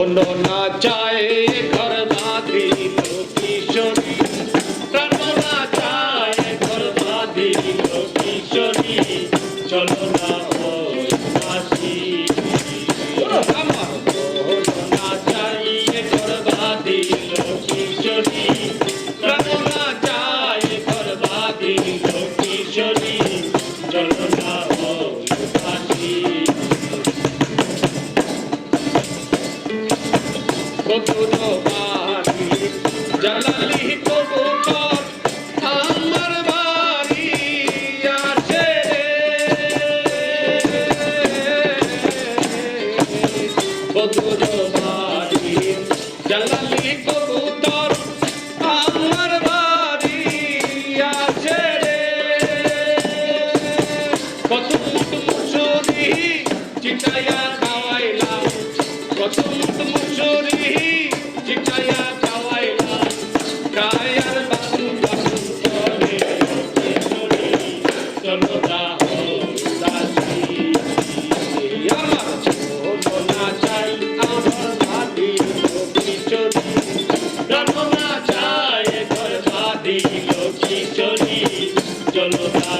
না চায় ঘর বাঁধিল কিশোরী, প্রাণ না চায় ঘর বাঁধিল কিশোরী, চলো না ওই কাশী। আমার না চাই ঘর বাঁধিল কিশোরী, প্রাণ না চায় ঘর বাঁধিল কিশোরী, চলো না ওই কাশী। বাড়ি জালালি কবুতর আমার বাড়ি আছে বদুর বাড়ি জালালি কবুতর আমার বাড়ি আছে কত মুসুরি চিটাইয়া খাওয়াইলাম, কত মুসুরি চিটাইয়া খাওয়াইলাম, কায়ার বাসু বাসু করে কিশোরী, চলো না দাসী। আমার চলো না চাই আমার বাঁধিল কিশোরী, প্রাণ না চায় ঘর বাঁধিল কিশোরী, চলো না